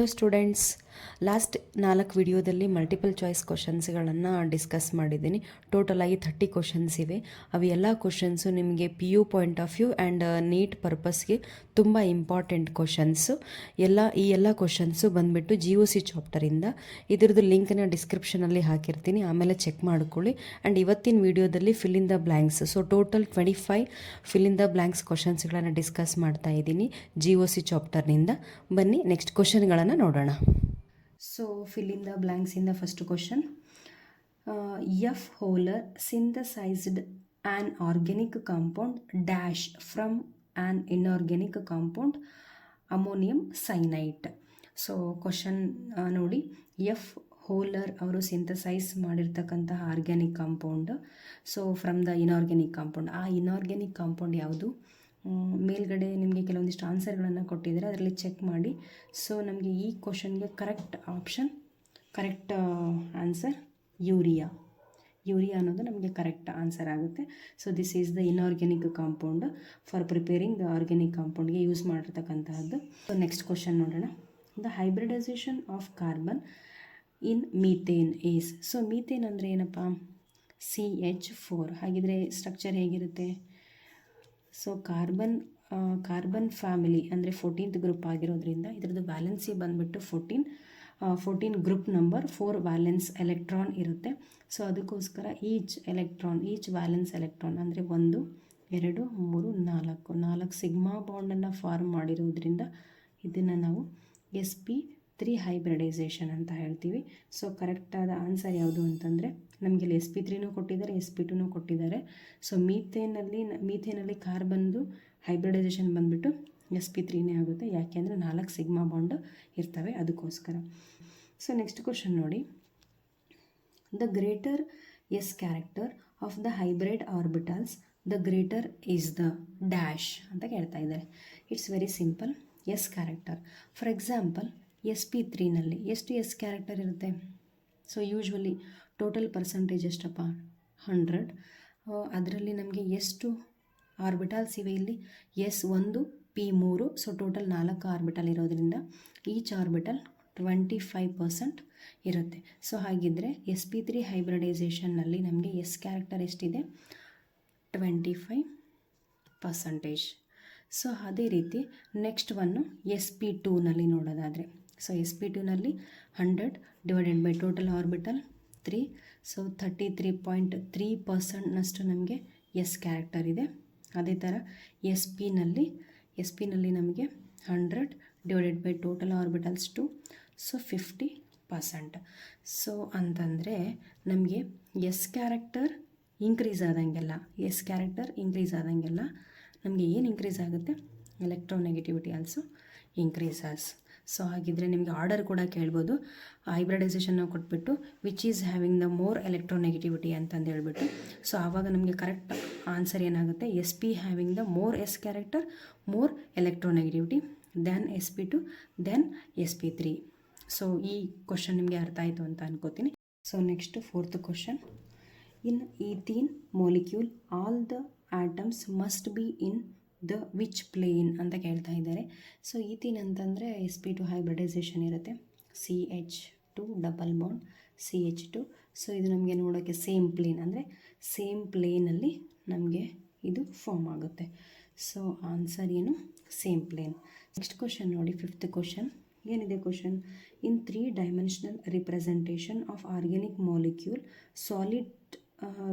Hello students, last 4 ವಿಡಿಯೋದಲ್ಲಿ multiple choice ಕ್ವಶನ್ಸ್ಗಳನ್ನು discuss ಮಾಡಿದ್ದೀನಿ. ಟೋಟಲ್ ಆಗಿ 30 ಕ್ವಶನ್ಸ್ ಇವೆ. ಅವು ಎಲ್ಲ ಕ್ವಶನ್ಸು ನಿಮಗೆ PU point of view and NEET ಪರ್ಪಸ್ಗೆ ತುಂಬ ಇಂಪಾರ್ಟೆಂಟ್ ಕ್ವಶನ್ಸು. ಈ ಎಲ್ಲ ಕ್ವಶನ್ಸು ಬಂದುಬಿಟ್ಟು GOC ಚಾಪ್ಟರಿಂದ. ಇದರದ್ದು ಲಿಂಕ್ನ ಡಿಸ್ಕ್ರಿಪ್ಷನಲ್ಲಿ ಹಾಕಿರ್ತೀನಿ, ಆಮೇಲೆ ಚೆಕ್ ಮಾಡ್ಕೊಳ್ಳಿ. ಆ್ಯಂಡ್ ಇವತ್ತಿನ ವಿಡಿಯೋದಲ್ಲಿ fill in the blanks, so total 25 fill in the blanks ಕ್ವಶನ್ಸ್ಗಳನ್ನು ಡಿಸ್ಕಸ್ ಮಾಡ್ತಾ ಇದ್ದೀನಿ GOC ಚಾಪ್ಟರ್ನಿಂದ. ಬನ್ನಿ ನೆಕ್ಸ್ಟ್ ಕ್ವಶನ್ಗಳನ್ನು ನೋಡೋಣ. So fill in the blanks ಇಂದ first question. F Wöhler synthesized an organic compound dash from an inorganic compound ammonium cyanate. So question ನೋಡಿ, F Wöhler ಅವರು ಸಿಂಥಸೈಸ್ ಮಾಡಿರ್ತಕ್ಕಂತಹ organic compound, so from the inorganic compound. ಆ inorganic compound ಯಾವುದು? ಮೇಲ್ಗಡೆ ನಿಮಗೆ ಕೆಲವೊಂದಿಷ್ಟು ಆನ್ಸರ್ಗಳನ್ನು ಕೊಟ್ಟಿದ್ದಾರೆ, ಅದರಲ್ಲಿ ಚೆಕ್ ಮಾಡಿ. ಸೊ ನಮಗೆ ಈ ಕ್ವಶನ್ಗೆ ಕರೆಕ್ಟ್ ಆನ್ಸರ್ ಯೂರಿಯಾ ಅನ್ನೋದು ನಮಗೆ ಕರೆಕ್ಟ್ ಆನ್ಸರ್ ಆಗುತ್ತೆ. So this is the inorganic compound for preparing the organic ಕಾಂಪೌಂಡ್ಗೆ ಯೂಸ್ ಮಾಡಿರ್ತಕ್ಕಂತಹದ್ದು. ಸೊ ನೆಕ್ಸ್ಟ್ ಕ್ವಶನ್ ನೋಡೋಣ. The hybridization of carbon in methane is. So methane ಅಂದರೆ ಏನಪ್ಪ? CH4. ಹಾಗಿದ್ರೆ ಸ್ಟ್ರಕ್ಚರ್ ಹೇಗಿರುತ್ತೆ? ಸೊ ಕಾರ್ಬನ್ ಫ್ಯಾಮಿಲಿ ಅಂದರೆ 14th ಗ್ರೂಪ್ ಆಗಿರೋದ್ರಿಂದ ಇದರದ್ದು ವ್ಯಾಲೆನ್ಸಿ ಬಂದುಬಿಟ್ಟು 14 ಗ್ರೂಪ್ ನಂಬರ್ 4 ವ್ಯಾಲೆನ್ಸ್ ಎಲೆಕ್ಟ್ರಾನ್ ಇರುತ್ತೆ. ಸೊ ಅದಕ್ಕೋಸ್ಕರ ಈಚ್ ವ್ಯಾಲೆನ್ಸ್ ಎಲೆಕ್ಟ್ರಾನ್ ಅಂದರೆ 1, 2, 3, 4 ಸಿಗ್ಮಾ ಬಾಂಡನ್ನು ಫಾರ್ಮ್ ಮಾಡಿರೋದ್ರಿಂದ ಇದನ್ನು ನಾವು sp3 ಹೈಬ್ರಿಡೈಸೇಷನ್ ಅಂತ ಹೇಳ್ತೀವಿ. ಸೊ ಕರೆಕ್ಟಾದ ಆನ್ಸರ್ ಯಾವುದು ಅಂತಂದರೆ ನಮಗೆ ಇಲ್ಲಿ sp3 ಕೊಟ್ಟಿದ್ದಾರೆ, sp2 ಕೊಟ್ಟಿದ್ದಾರೆ. ಸೊ ಮೀಥೇನಲ್ಲಿ ಕಾರ್ಬನ್ದು ಹೈಬ್ರಿಡೈಸೇಷನ್ ಬಂದುಬಿಟ್ಟು sp3 ಆಗುತ್ತೆ. ಯಾಕೆ ಅಂದರೆ 4 ಸಿಗ್ಮಾ ಬಾಂಡ್ ಇರ್ತವೆ, ಅದಕ್ಕೋಸ್ಕರ. ಸೊ ನೆಕ್ಸ್ಟ್ ಕ್ವಶನ್ ನೋಡಿ. The greater S character of the hybrid orbitals, the greater is the dash ಅಂತ ಕೇಳ್ತಾ ಇದ್ದಾರೆ. It's very simple. S character, for example sp3ನಲ್ಲಿ ಎಷ್ಟು ಎಸ್ ಕ್ಯಾರೆಕ್ಟರ್ ಇರುತ್ತೆ? ಸೊ ಯೂಶ್ವಲಿ ಟೋಟಲ್ ಪರ್ಸಂಟೇಜ್ ಎಷ್ಟಪ್ಪ? 100. ಅದರಲ್ಲಿ ನಮಗೆ ಎಷ್ಟು ಆರ್ಬಿಟಲ್ಸ್ ಇವೆ ಇಲ್ಲಿ? S1 P3. So total 4 orbital ಇರೋದ್ರಿಂದ ಈಚ್ ಆರ್ಬಿಟಲ್ 25% ಇರುತ್ತೆ. ಸೊ ಹಾಗಿದ್ದರೆ sp3 ಹೈಬ್ರಿಡೈಸೇಷನ್ನಲ್ಲಿ ನಮಗೆ ಎಸ್ ಕ್ಯಾರೆಕ್ಟರ್ ಎಷ್ಟಿದೆ? 25%. ಸೊ ಅದೇ ರೀತಿ ನೆಕ್ಸ್ಟ್ ಒನ್ನು sp2ನಲ್ಲಿ ನೋಡೋದಾದರೆ, ಸೊ sp2ನಲ್ಲಿ 100 divided by total orbital 3, so 33.3% ನಮಗೆ ಎಸ್ ಕ್ಯಾರೆಕ್ಟರ್ ಇದೆ. ಅದೇ ಥರ sp ನಲ್ಲಿ ನಮಗೆ 100 divided by total orbitals 2, so 50%. So ಅಂತಂದರೆ ನಮಗೆ ಎಸ್ ಕ್ಯಾರೆಕ್ಟರ್ ಇನ್ಕ್ರೀಸ್ ಆದಂಗೆಲ್ಲ ನಮಗೆ ಏನು ಇನ್ಕ್ರೀಸ್ ಆಗುತ್ತೆ? Electronegativity also increases. ಸೊ ಹಾಗಿದ್ರೆ ನಿಮಗೆ ಆರ್ಡರ್ ಕೂಡ ಕೇಳ್ಬೋದು. ಹೈಬ್ರಿಡೈಸೇಷನ್ನ ಕೊಟ್ಬಿಟ್ಟು which is having the more electronegativity ಅಂತಂದು ಹೇಳ್ಬಿಟ್ಟು. ಸೊ ಆವಾಗ ನಮಗೆ ಕರೆಕ್ಟ್ ಆನ್ಸರ್ ಏನಾಗುತ್ತೆ? sp having the more s character, more electronegativity then sp2 then sp3. So ಈ ಕ್ವಶನ್ ನಿಮಗೆ ಅರ್ಥ ಆಯಿತು ಅಂತ ಅನ್ಕೋತೀನಿ. So next 4th question. In ethene molecule all the atoms must be in the which plane ಅಂತ ಕೇಳ್ತಾ ಇದ್ದಾರೆ. ಸೊ ಈಥೀನ್ ಅಂತಂದರೆ sp2 ಹೈಬ್ರಿಡೈಸೇಷನ್ ಇರುತ್ತೆ, CH2 double bond CH2. So ಇದು ನಮಗೆ ನೋಡೋಕ್ಕೆ ಸೇಮ್ ಪ್ಲೇನ್, ಅಂದರೆ ಸೇಮ್ ಪ್ಲೇನಲ್ಲಿ ನಮಗೆ ಇದು ಫಾರ್ಮ್ ಆಗುತ್ತೆ. ಸೊ ಆನ್ಸರ್ ಏನು? Same plane. ನೆಕ್ಸ್ಟ್ ಕ್ವಶನ್ ನೋಡಿ, 5th ಕ್ವಶನ್. ಏನಿದೆ question? In 3 dimensional representation of organic molecule solid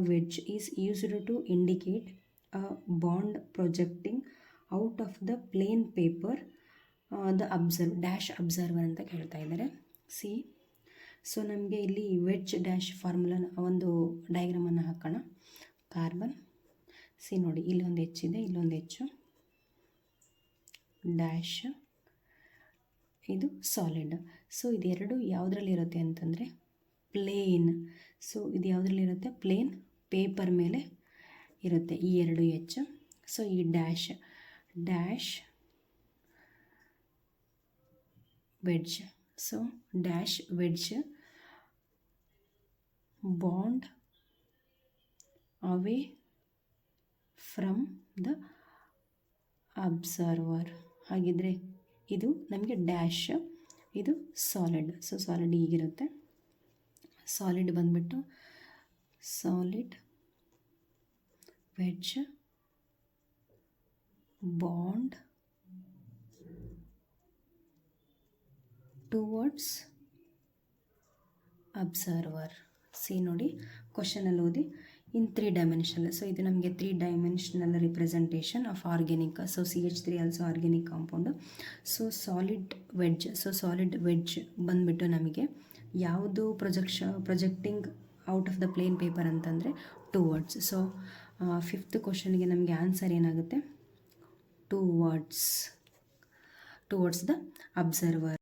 wedge is used to indicate a bond projecting out of the plane paper, the observer ಅಂತ ಕೇಳ್ತಾ ಇದ್ದಾರೆ. So ನಮಗೆ ಇಲ್ಲಿ wedge dash formula ಒಂದು ಡಯಾಗ್ರಾಮನ್ನು ಹಾಕೋಣ. Carbon ನೋಡಿ, ಇಲ್ಲೊಂದು H ಇದೆ, ಇಲ್ಲೊಂದು H ಡ್ಯಾಶ್, ಇದು ಸಾಲಿಡ್. ಸೊ ಇದೆರಡು ಯಾವುದರಲ್ಲಿ ಇರುತ್ತೆ ಅಂತಂದರೆ ಪ್ಲೇನ್. ಸೊ ಇದು ಯಾವುದರಲ್ಲಿರುತ್ತೆ? ಪ್ಲೇನ್ ಪೇಪರ್ ಮೇಲೆ ಇರುತ್ತೆ ಈ 2 H. ಸೊ ಈ dash wedge. So dash wedge bond away from the observer. ಹಾಗಿದ್ರೆ ಇದು ನಮಗೆ ಡ್ಯಾಶ್, ಇದು ಸಾಲಿಡ್. ಸೊ ಸಾಲಿಡ್ ಹೀಗಿರುತ್ತೆ. ಸಾಲಿಡ್ ಬಂದುಬಿಟ್ಟು solid wedge bond towards observer. ಸಿ ನೋಡಿ ಕ್ವಶನಲ್ಲಿ ಓದಿ ಇನ್ 3 ಡೈಮೆನ್ಷನಲ್. ಸೊ ಇದು ನಮಗೆ 3 dimensional representation of organic. So CH3 also organic compound. So solid wedge. So solid wedge ಬಂದುಬಿಟ್ಟು ನಮಗೆ ಯಾವುದು projecting out of the plane paper ಅಂತಂದರೆ ಟುವರ್ಡ್ಸ್. ಸೊ 5th ಕ್ವಶನ್ಗೆ ನಮಗೆ ಆನ್ಸರ್ ಏನಾಗುತ್ತೆ? Towards the observer.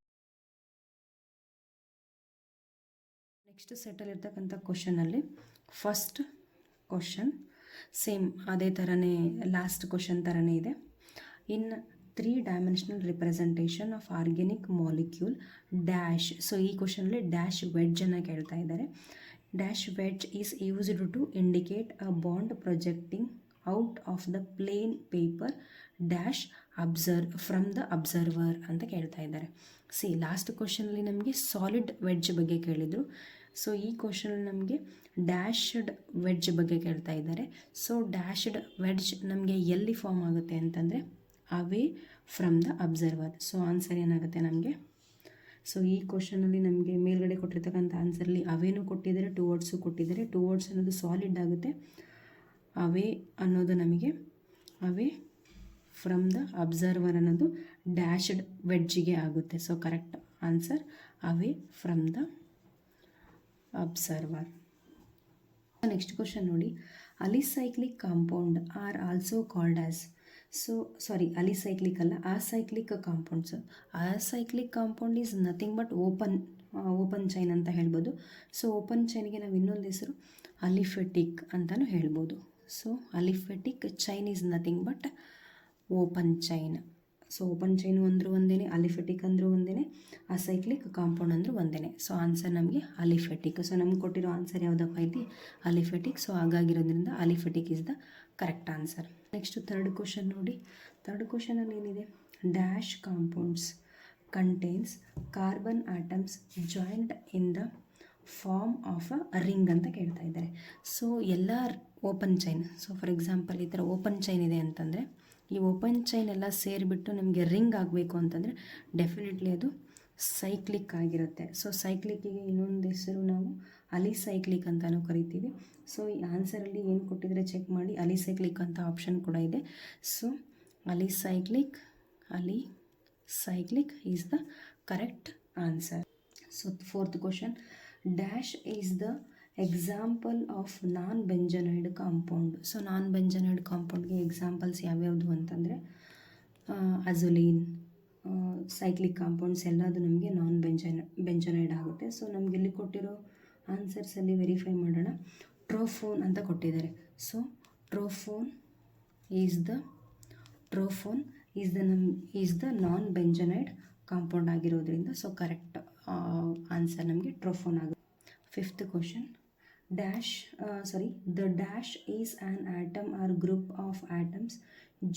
ನೆಕ್ಸ್ಟ್ ಸೆಟ್ಟಲ್ಲಿರ್ತಕ್ಕಂಥ ಕ್ವಶನಲ್ಲಿ ಫಸ್ಟ್ ಕ್ವಶನ್ ಸೇಮ್ ಅದೇ ಥರನೇ ಲಾಸ್ಟ್ ಕ್ವಶನ್ ಥರನೇ ಇದೆ. In 3 dimensional representation of organic molecule dash. So ಈ ಕ್ವಶನಲ್ಲಿ ಡ್ಯಾಶ್ ವೆಡ್ಜನ್ನು ಕೇಳ್ತಾ ಇದ್ದಾರೆ. Dash wedge is used to indicate a bond projecting out of the plane paper dash from the observer ಅಂತ ಕೇಳ್ತಾ ಇದ್ದಾರೆ. ಸಿ ಲಾಸ್ಟ್ ಕ್ವಶನಲ್ಲಿ ನಮಗೆ ಸಾಲಿಡ್ ವೆಡ್ಜ್ ಬಗ್ಗೆ ಕೇಳಿದರು. ಸೊ ಈ ಕ್ವಶನಲ್ಲಿ ನಮಗೆ ಡ್ಯಾಶ್ಡ್ ವೆಡ್ಜ್ ಬಗ್ಗೆ ಕೇಳ್ತಾ ಇದ್ದಾರೆ. ಸೊ ಡ್ಯಾಶ್ಡ್ ವೆಡ್ಜ್ ನಮಗೆ ಎಲ್ಲಿ ಫಾರ್ಮ್ ಆಗುತ್ತೆ ಅಂತಂದರೆ ಅವೇ from the observer. So answer ಏನಾಗುತ್ತೆ ನಮಗೆ? ಸೊ ಈ ಕ್ವಶನಲ್ಲಿ ನಮಗೆ ಮೇಲ್ಗಡೆ ಕೊಟ್ಟಿರ್ತಕ್ಕಂಥ ಆನ್ಸರಲ್ಲಿ ಅವೇನೂ ಕೊಟ್ಟಿದ್ದಾರೆ, ಟುವರ್ಡ್ಸು ಕೊಟ್ಟಿದ್ದಾರೆ. ಟುವರ್ಡ್ಸ್ ಅನ್ನೋದು ಸಾಲಿಡ್ ಆಗುತ್ತೆ. ಅವೇ ಅನ್ನೋದು ನಮಗೆ ಅವೇ ಫ್ರಮ್ ದ ಅಬ್ಸರ್ವರ್ ಅನ್ನೋದು ಡ್ಯಾಶ್ಡ್ ವೆಡ್ಜಿಗೆ ಆಗುತ್ತೆ. So correct answer away from the observer. Next question ನೋಡಿ, alicyclic compound are also called as. So sorry alicyclic ಅಲ್ಲ, acyclic compounds. Acyclic compound is nothing but open chain ಅಂತ ಹೇಳ್ಬೋದು. So open ಚೈನ್ಗೆ ನಾವು ಇನ್ನೊಂದು ಹೆಸರು ಅಲಿಫೆಟಿಕ್ ಅಂತಲೂ ಹೇಳ್ಬೋದು. So aliphatic chain is nothing but open chain. So open chain ಅಂದರೂ ಒಂದೇ, ಅಲಿಫೆಟಿಕ್ ಅಂದರೂ ಒಂದೇ, ಅಸೈಕ್ಲಿಕ್ ಕಾಂಪೌಂಡ್ ಅಂದರೂ ಒಂದೇ. ಸೊ ಆನ್ಸರ್ ನಮಗೆ ಅಲಿಫೆಟಿಕ್. ಸೊ ನಮ್ಗೆ ಕೊಟ್ಟಿರೋ ಆನ್ಸರ್ ಯಾವುದಪ್ಪ ಇಲ್ಲಿ? ಅಲಿಫೆಟಿಕ್. ಸೊ ಹಾಗಾಗಿರೋದ್ರಿಂದ aliphatic is the correct answer. Next 3rd question ನೋಡಿ. 3rd ಕ್ವಶನಲ್ಲಿ ಏನಿದೆ? Dash compounds contains carbon atoms joined in the form of a ring ಅಂತ ಕೇಳ್ತಾ ಇದ್ದಾರೆ. ಸೊ ಎಲ್ಲ open chain. So for example ಈ ಥರ ಓಪನ್ ಚೈನ್ ಇದೆ ಅಂತಂದರೆ ಈ ಓಪನ್ ಚೈನ್ ಎಲ್ಲ ಸೇರಿಬಿಟ್ಟು ನಮಗೆ ರಿಂಗ್ ಆಗಬೇಕು ಅಂತಂದರೆ ಡೆಫಿನೆಟ್ಲಿ ಅದು ಸೈಕ್ಲಿಕ್ ಆಗಿರುತ್ತೆ. ಸೊ ಸೈಕ್ಲಿಕ್ಕಿಗೆ ಇನ್ನೊಂದು ಹೆಸರು ನಾವು ಅಲಿಸೈಕ್ಲಿಕ್ ಅಂತಲೂ ಕರಿತೀವಿ. ಸೊ ಈ ಆನ್ಸರಲ್ಲಿ ಏನು ಕೊಟ್ಟಿದ್ರೆ ಚೆಕ್ ಮಾಡಿ. ಅಲಿಸೈಕ್ಲಿಕ್ ಅಂತ ಆಪ್ಷನ್ ಕೂಡ ಇದೆ. So alicyclic is the correct answer. So 4th question, dash is the example of non benzenoid compound. So non benzenoid ಕಾಂಪೌಂಡ್ಗೆ ಎಕ್ಸಾಂಪಲ್ಸ್ ಯಾವ್ಯಾವುದು ಅಂತಂದರೆ ಅಜೊಲೀನ್, ಸೈಕ್ಲಿಕ್ ಕಾಂಪೌಂಡ್ಸ್ ಎಲ್ಲದು ನಮಗೆ ನಾನ್ ಬೆಂಜನೈಡ್ ಆಗುತ್ತೆ. ಸೊ ನಮಗೆ ಇಲ್ಲಿ ಕೊಟ್ಟಿರೋ ಆನ್ಸರ್ಸಲ್ಲಿ ವೆರಿಫೈ ಮಾಡೋಣ. ಟ್ರೋಫೋನ್ ಅಂತ ಕೊಟ್ಟಿದ್ದಾರೆ. So tropone is the non benzenoid compound ಆಗಿರೋದ್ರಿಂದ ಸೊ ಕರೆಕ್ಟ್ ಆನ್ಸರ್ ನಮಗೆ ಟ್ರೋಫೋನ್ ಆಗುತ್ತೆ. 5th question, the dash is an atom or group of atoms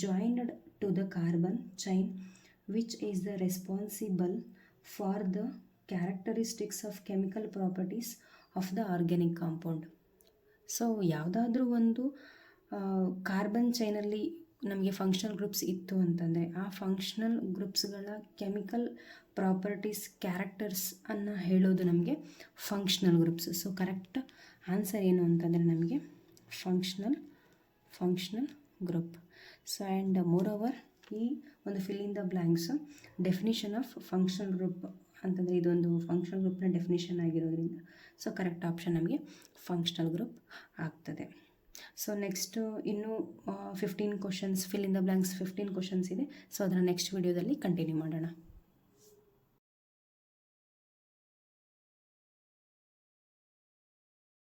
joined to the carbon chain which is the responsible for the characteristics of chemical properties of the organic compound. So ಯಾವುದಾದ್ರೂ ಒಂದು carbon ಚೈನಲ್ಲಿ ನಮಗೆ functional groups ಇತ್ತು ಅಂತಂದರೆ ಆ functional ಗ್ರೂಪ್ಸ್ಗಳ chemical properties characters ಅನ್ನು ಹೇಳೋದು ನಮಗೆ functional groups. So correct answer ಏನು ಅಂತಂದರೆ ನಮಗೆ functional group. So and more over ಈ ಒಂದು fill in the blanks definition of functional group ಅಂತಂದರೆ ಇದೊಂದು ಫಂಕ್ಷನಲ್ ಗ್ರೂಪ್ನ ಡೆಫಿನಿಷನ್ ಆಗಿರೋದ್ರಿಂದ ಸೊ ಕರೆಕ್ಟ್ ಆಪ್ಷನ್ ನಮಗೆ ಫಂಕ್ಷನಲ್ ಗ್ರೂಪ್ ಆಗ್ತದೆ. ಸೊ ನೆಕ್ಸ್ಟು ಇನ್ನೂ 15 questions fill in the blanks 15 questions ಇದೆ. ಸೊ ಅದನ್ನು ನೆಕ್ಸ್ಟ್ ವಿಡಿಯೋದಲ್ಲಿ ಕಂಟಿನ್ಯೂ ಮಾಡೋಣ.